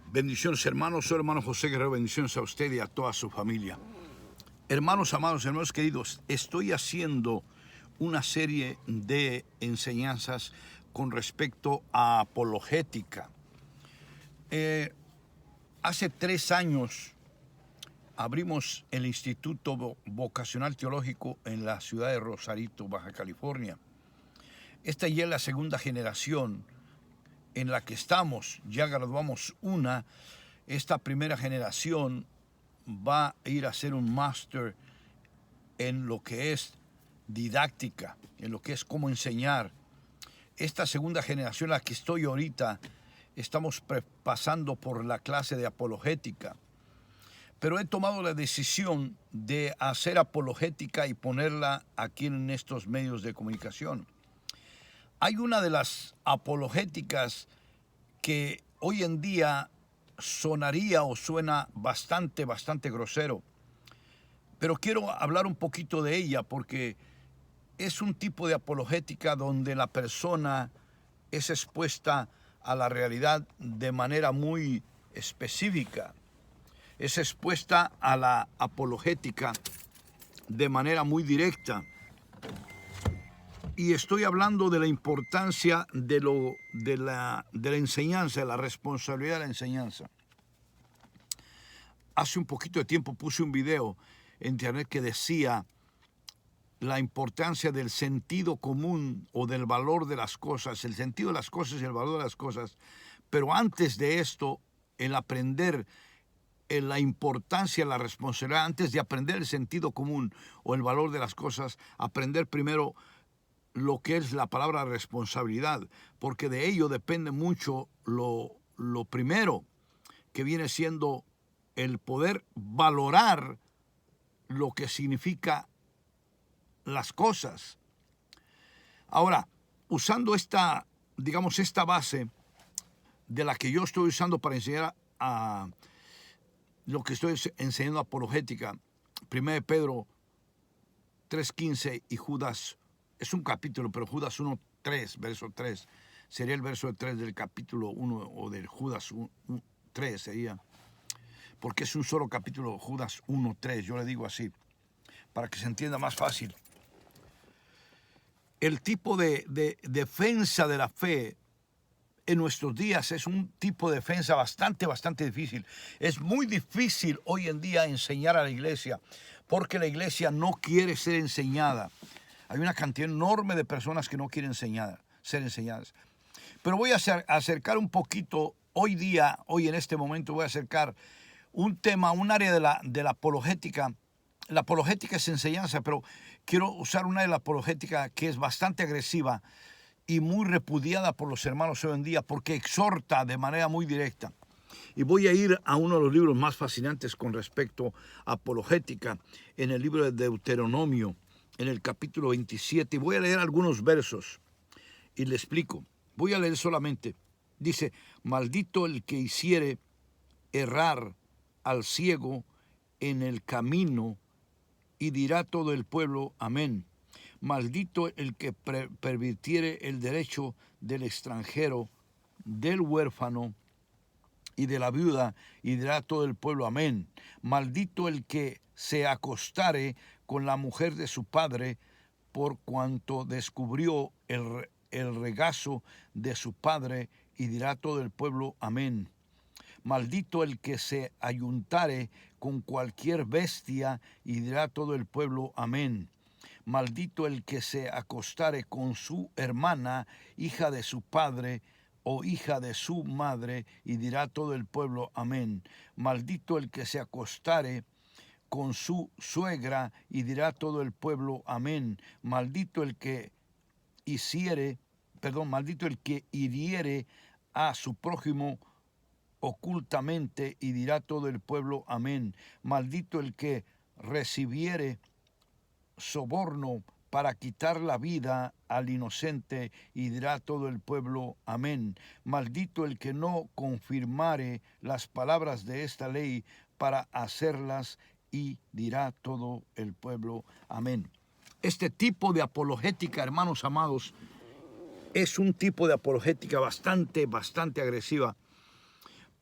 Bendiciones, hermanos. Soy hermano José Guerrero. Bendiciones a usted y a toda su familia. Hermanos amados, hermanos queridos, estoy haciendo una serie de enseñanzas con respecto a apologética. Hace 3 años abrimos el Instituto Vocacional Teológico en la ciudad de Rosarito, Baja California. Esta ya es la segunda generación en la que estamos. Ya graduamos una. Esta primera generación va a ir a hacer un máster en lo que es didáctica, en lo que es cómo enseñar. Esta segunda generación, la que estoy ahorita, estamos pasando por la clase de apologética. Pero he tomado la decisión de hacer apologética y ponerla aquí en estos medios de comunicación. Hay una de las apologéticas que hoy en día sonaría o suena bastante grosero. Pero quiero hablar un poquito de ella porque es un tipo de apologética donde la persona es expuesta a la realidad de manera muy específica. Es expuesta a la apologética de manera muy directa. Y estoy hablando de la importancia de la enseñanza, de la responsabilidad de la enseñanza. Hace un poquito de tiempo puse un video en internet que decía la importancia del sentido común o del valor de las cosas, el sentido de las cosas y el valor de las cosas. Pero antes de esto, el aprender la importancia, la responsabilidad, antes de aprender el sentido común o el valor de las cosas, aprender primero lo que es la palabra responsabilidad, porque de ello depende mucho lo primero, que viene siendo el poder valorar lo que significa las cosas. Ahora, usando esta base de la que yo estoy usando para enseñar a lo que estoy enseñando apologética, 1 Pedro 3:15 y Judas, es un capítulo, pero Judas 1:3, verso 3, sería el verso 3 del capítulo 1 o del Judas 3 sería, porque es un solo capítulo, Judas 1:3, yo le digo así, para que se entienda más fácil. El tipo de defensa de la fe en nuestros días es un tipo de defensa bastante difícil. Es muy difícil hoy en día enseñar a la iglesia, porque la iglesia no quiere ser enseñada. Hay una cantidad enorme de personas que no quieren ser enseñadas. Pero voy a acercar un poquito, hoy en este momento voy a acercar un tema, un área de la apologética. La apologética es enseñanza, pero quiero usar una de la apologética que es bastante agresiva y muy repudiada por los hermanos hoy en día porque exhorta de manera muy directa. Y voy a ir a uno de los libros más fascinantes con respecto a apologética, en el libro de Deuteronomio, en el capítulo 27, y voy a leer algunos versos y le explico. Voy a leer solamente. Dice: maldito el que hiciere errar al ciego en el camino, y dirá todo el pueblo amén. Maldito el que pervirtiere el derecho del extranjero, del huérfano y de la viuda, y dirá todo el pueblo amén. Maldito el que se acostare con la mujer de su padre, por cuanto descubrió el regazo de su padre, y dirá todo el pueblo amén. Maldito el que se ayuntare con cualquier bestia, y dirá todo el pueblo amén. Maldito el que se acostare con su hermana, hija de su padre o hija de su madre, y dirá todo el pueblo amén. Maldito el que se acostare con su suegra, y dirá todo el pueblo amén. Maldito el que maldito el que hiriere a su prójimo ocultamente, y dirá todo el pueblo amén. Maldito el que recibiere soborno para quitar la vida al inocente, y dirá todo el pueblo amén. Maldito el que no confirmare las palabras de esta ley para hacerlas, y dirá todo el pueblo amén. Este tipo de apologética, hermanos amados, es un tipo de apologética bastante agresiva,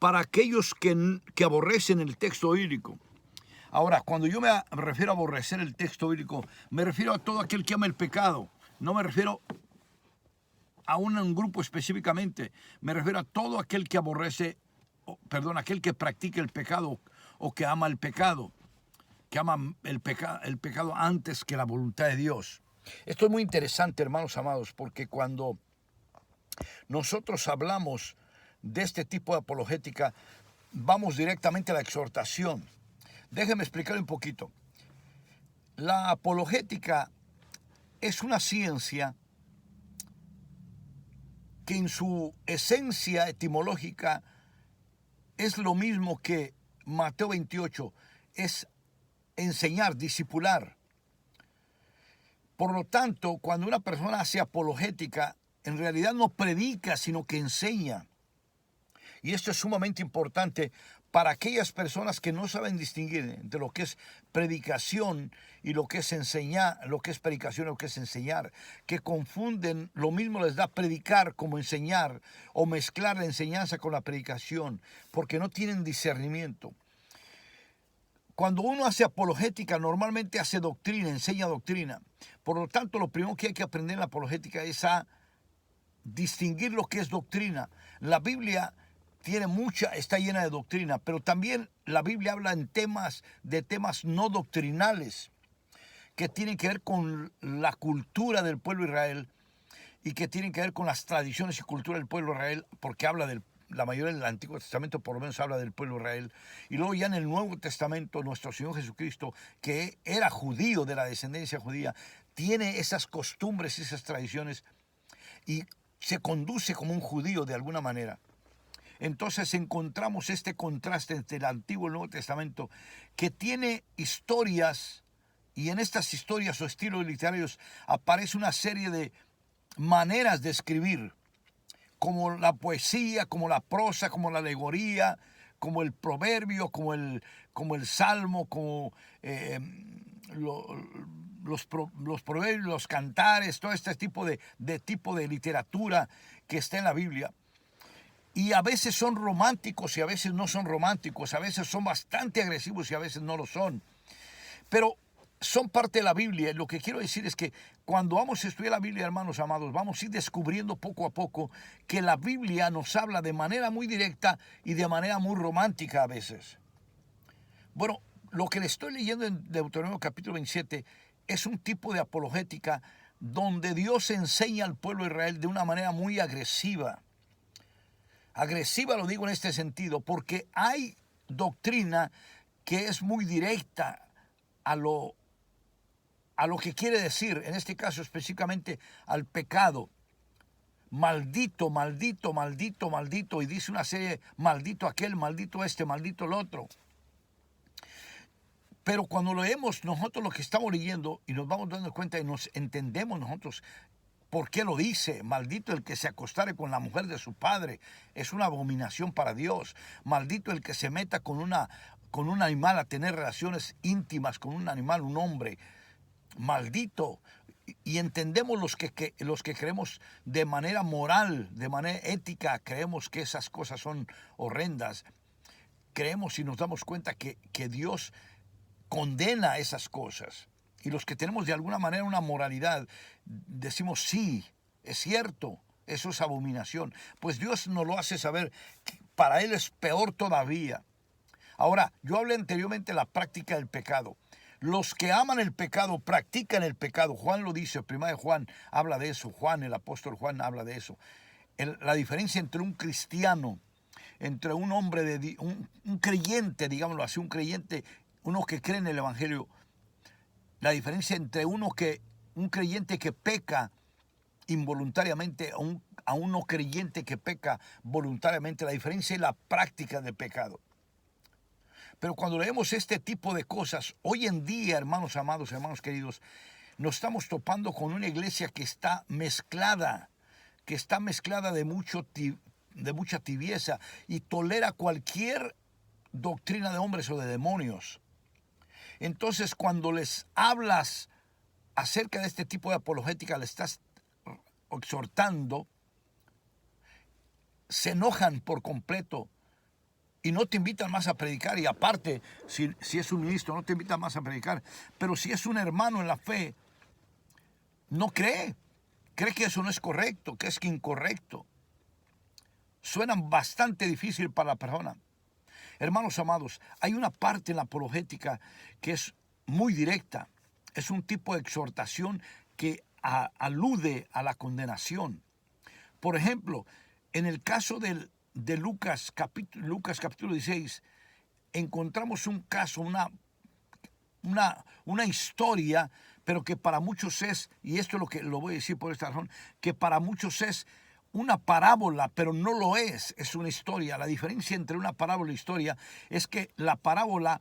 para aquellos que aborrecen el texto bíblico. Ahora, cuando yo me refiero a aborrecer el texto bíblico, me refiero a todo aquel que ama el pecado. No me refiero a un grupo específicamente. Me refiero a todo aquel que aborrece, aquel que practica el pecado o que ama el pecado, que ama el pecado antes que la voluntad de Dios. Esto es muy interesante, hermanos amados, porque cuando nosotros hablamos de este tipo de apologética, vamos directamente a la exhortación. Déjenme explicar un poquito. La apologética es una ciencia que en su esencia etimológica es lo mismo que Mateo 28, es enseñar, discipular. Por lo tanto, cuando una persona hace apologética, en realidad no predica, sino que enseña. Y esto es sumamente importante para aquellas personas que no saben distinguir entre lo que es predicación y lo que es enseñar, lo que es predicación y lo que es enseñar, que confunden, lo mismo les da predicar como enseñar o mezclar la enseñanza con la predicación, porque no tienen discernimiento. Cuando uno hace apologética, normalmente hace doctrina, enseña doctrina. Por lo tanto, lo primero que hay que aprender en la apologética es a distinguir lo que es doctrina. La Biblia está llena de doctrina, pero también la Biblia habla de temas no doctrinales que tienen que ver con la cultura del pueblo de Israel y que tienen que ver con las tradiciones y cultura del pueblo de Israel, porque la mayoría del Antiguo Testamento por lo menos habla del pueblo de Israel. Y luego ya en el Nuevo Testamento, nuestro Señor Jesucristo, que era judío, de la descendencia judía, tiene esas costumbres, esas tradiciones y se conduce como un judío de alguna manera. Entonces encontramos este contraste entre el Antiguo y el Nuevo Testamento, que tiene historias, y en estas historias o estilos literarios aparece una serie de maneras de escribir, como la poesía, como la prosa, como la alegoría, como el proverbio, como el salmo, como los proverbios, los cantares, todo este tipo de literatura que está en la Biblia. Y a veces son románticos y a veces no son románticos, a veces son bastante agresivos y a veces no lo son. Pero son parte de la Biblia. Lo que quiero decir es que cuando vamos a estudiar la Biblia, hermanos amados, vamos a ir descubriendo poco a poco que la Biblia nos habla de manera muy directa y de manera muy romántica a veces. Bueno, lo que le estoy leyendo en Deuteronomio capítulo 27 es un tipo de apologética donde Dios enseña al pueblo de Israel de una manera muy agresiva. Agresiva lo digo en este sentido, porque hay doctrina que es muy directa a lo que quiere decir, en este caso específicamente al pecado. Maldito, maldito, maldito, maldito, y dice una serie, maldito aquel, maldito este, maldito el otro. Pero cuando leemos nosotros lo que estamos leyendo y nos vamos dando cuenta y nos entendemos nosotros por qué lo dice. Maldito el que se acostare con la mujer de su padre, es una abominación para Dios. Maldito el que se meta con un animal a tener relaciones íntimas con un animal, un hombre. Maldito. Y entendemos los que creemos de manera moral, de manera ética, creemos que esas cosas son horrendas. Creemos y nos damos cuenta que Dios condena esas cosas. Y los que tenemos de alguna manera una moralidad, decimos sí, es cierto, eso es abominación. Pues Dios nos lo hace saber, que para Él es peor todavía. Ahora, yo hablé anteriormente de la práctica del pecado. Los que aman el pecado practican el pecado. Juan lo dice, primera de Juan habla de eso. Juan, el apóstol Juan, habla de eso. La diferencia entre un cristiano, entre un hombre, un creyente, digámoslo así, un creyente, uno que cree en el Evangelio. La diferencia entre un creyente que peca involuntariamente a un no creyente que peca voluntariamente, la diferencia es la práctica del pecado. Pero cuando leemos este tipo de cosas, hoy en día, hermanos amados, hermanos queridos, nos estamos topando con una iglesia que está mezclada de mucha tibieza y tolera cualquier doctrina de hombres o de demonios. Entonces, cuando les hablas acerca de este tipo de apologética, le estás exhortando, se enojan por completo y no te invitan más a predicar, y aparte, si es un ministro, no te invitan más a predicar, pero si es un hermano en la fe, no cree que eso no es correcto, que es incorrecto. Suenan bastante difícil para la persona. Hermanos amados, hay una parte en la apologética que es muy directa, es un tipo de exhortación que alude a la condenación. Por ejemplo, en el caso de Lucas capítulo 16, encontramos un caso, una historia, pero que para muchos es, y esto es lo que lo voy a decir por esta razón, que para muchos es una parábola, pero no lo es una historia. La diferencia entre una parábola y historia es que la parábola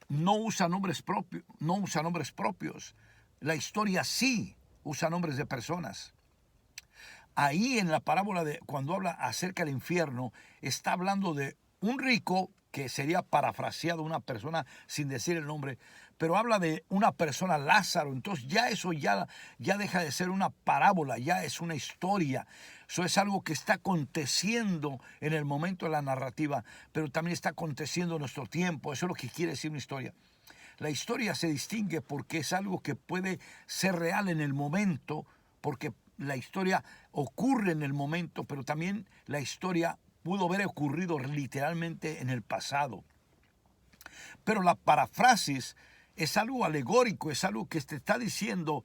no usa nombres propios, la historia sí usa nombres de personas. Ahí en la parábola, cuando habla acerca del infierno, está hablando de un rico, que sería parafraseado una persona sin decir el nombre, pero habla de una persona, Lázaro. Entonces ya eso ya deja de ser una parábola, ya es una historia. Eso es algo que está aconteciendo en el momento de la narrativa, pero también está aconteciendo en nuestro tiempo. Eso es lo que quiere decir una historia. La historia se distingue porque es algo que puede ser real en el momento, porque la historia ocurre en el momento, pero también la historia pudo haber ocurrido literalmente en el pasado. Pero la paráfrasis es algo alegórico, es algo que te está diciendo,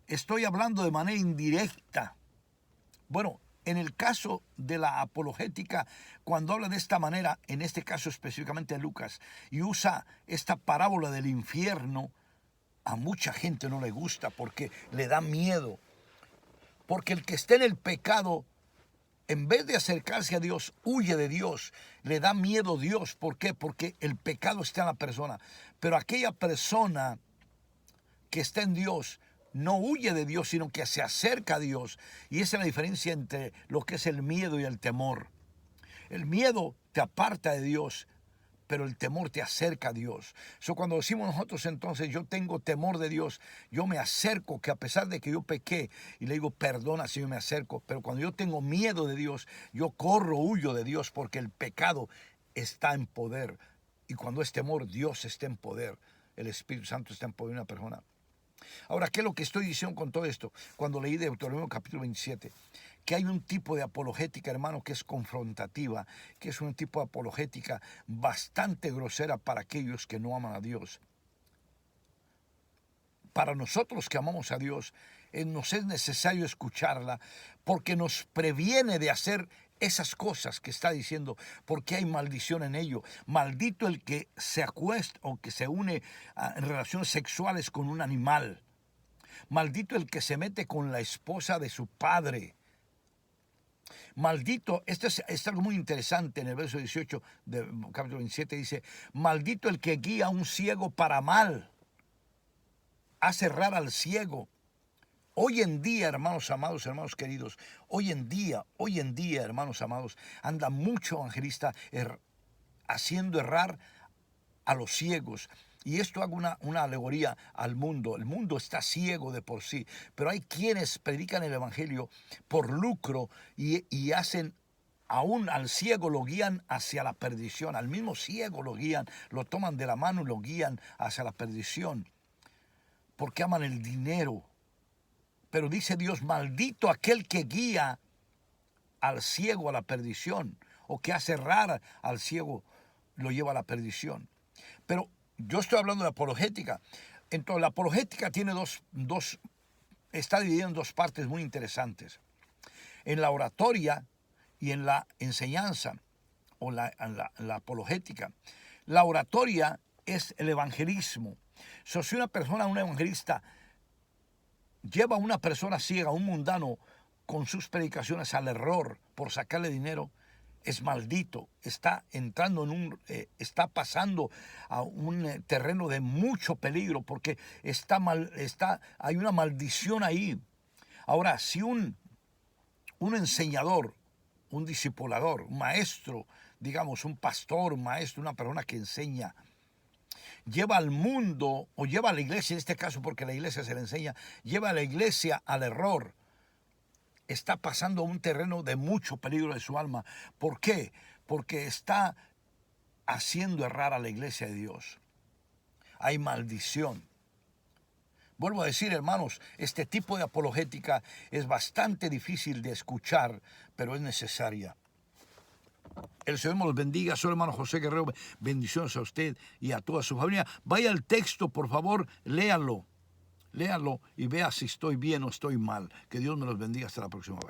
estoy hablando de manera indirecta. Bueno, en el caso de la apologética, cuando habla de esta manera, en este caso específicamente Lucas, y usa esta parábola del infierno, a mucha gente no le gusta porque le da miedo. Porque el que esté en el pecado, en vez de acercarse a Dios, huye de Dios, le da miedo a Dios. ¿Por qué? Porque el pecado está en la persona. Pero aquella persona que está en Dios no huye de Dios, sino que se acerca a Dios. Y esa es la diferencia entre lo que es el miedo y el temor. El miedo te aparta de Dios, pero el temor te acerca a Dios. Cuando decimos nosotros entonces, yo tengo temor de Dios, yo me acerco, que a pesar de que yo pequé, y le digo, perdona si yo me acerco, pero cuando yo tengo miedo de Dios, yo corro, huyo de Dios, porque el pecado está en poder. Y cuando es temor, Dios está en poder. El Espíritu Santo está en poder de una persona. Ahora, ¿qué es lo que estoy diciendo con todo esto? Cuando leí Deuteronomio capítulo 27, que hay un tipo de apologética, hermano, que es confrontativa, que es un tipo de apologética bastante grosera para aquellos que no aman a Dios. Para nosotros que amamos a Dios, nos es necesario escucharla porque nos previene de hacer esas cosas que está diciendo, porque hay maldición en ello. Maldito el que se acuesta o que se une en relaciones sexuales con un animal. Maldito el que se mete con la esposa de su padre. Maldito, esto es algo muy interesante en el verso 18 del capítulo 27, dice, maldito el que guía a un ciego para mal, hace errar al ciego. Hoy en día, hermanos amados, hermanos queridos, hoy en día, hermanos amados, anda mucho evangelista haciendo errar a los ciegos. Y esto hago una alegoría al mundo. El mundo está ciego de por sí, pero hay quienes predican el evangelio por lucro y hacen, aún al ciego lo guían hacia la perdición. Al mismo ciego lo guían, lo toman de la mano y lo guían hacia la perdición, porque aman el dinero. Pero dice Dios, maldito aquel que guía al ciego a la perdición, o que hace errar al ciego, lo lleva a la perdición. Pero yo estoy hablando de apologética. Entonces, la apologética tiene está dividida en dos partes muy interesantes. En la oratoria y en la enseñanza, o la apologética. La oratoria es el evangelismo. Si una persona, un evangelista, lleva a una persona ciega, un mundano, con sus predicaciones al error por sacarle dinero, es maldito, está entrando está pasando a un terreno de mucho peligro, porque hay una maldición ahí. Ahora, si un enseñador, un discipulador, un maestro, digamos, un pastor, un maestro, una persona que enseña, lleva al mundo, o lleva a la iglesia, en este caso porque la iglesia se le enseña, lleva a la iglesia al error, está pasando a un terreno de mucho peligro de su alma. ¿Por qué? Porque está haciendo errar a la iglesia de Dios. Hay maldición. Vuelvo a decir, hermanos, este tipo de apologética es bastante difícil de escuchar, pero es necesaria. El Señor me los bendiga. Soy el hermano José Guerrero. Bendiciones a usted y a toda su familia. Vaya al texto, por favor, léanlo. Léanlo y vea si estoy bien o estoy mal. Que Dios me los bendiga. Hasta la próxima vez.